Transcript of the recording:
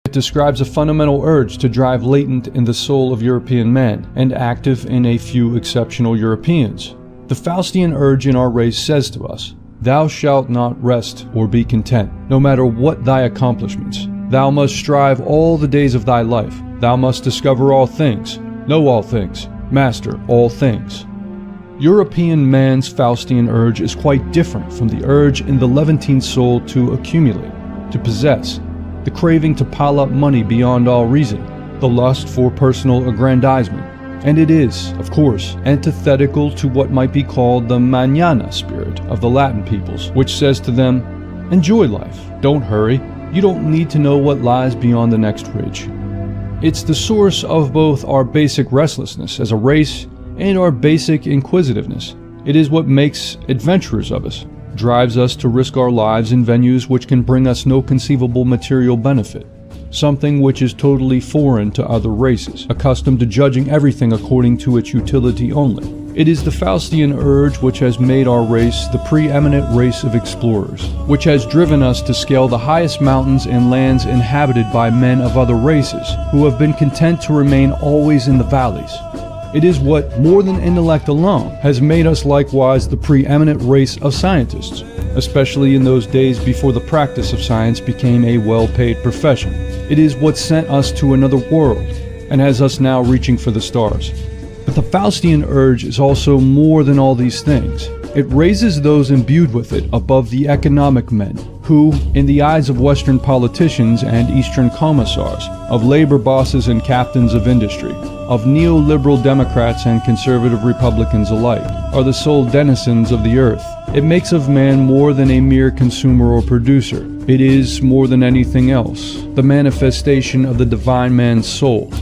It describes a fundamental urge to drive latent in the soul of European man and active in a few exceptional Europeans. The Faustian urge in our race says to us, "Thou shalt not rest or be content, no matter what thy accomplishments. Thou must strive all the days of thy life. Thou must discover all things, know all things, master all things." European man's Faustian urge is quite different from the urge in the Levantine soul to accumulate, to possess, the craving to pile up money beyond all reason, the lust for personal aggrandizement. And it is, of course, antithetical to what might be called the mañana spirit of the Latin peoples, which says to them, enjoy life, don't hurry, you don't need to know what lies beyond the next ridge. It's the source of both our basic restlessness as a race and our basic inquisitiveness. It is what makes adventurers of us, drives us to risk our lives in venues which can bring us no conceivable material benefit. Something which is totally foreign to other races, accustomed to judging everything according to its utility only. It is the Faustian urge which has made our race the preeminent race of explorers, which has driven us to scale the highest mountains and lands inhabited by men of other races, who have been content to remain always in the valleys. It is what, more than intellect alone, has made us likewise the preeminent race of scientists, especially in those days before the practice of science became a well-paid profession. It is what sent us to another world, and has us now reaching for the stars. But the Faustian urge is also more than all these things. It raises those imbued with it above the economic men, who, in the eyes of Western politicians and Eastern commissars, of labor bosses and captains of industry, of neoliberal Democrats and conservative Republicans alike, are the sole denizens of the earth. It makes of man more than a mere consumer or producer. It is, more than anything else, the manifestation of the divine man's soul.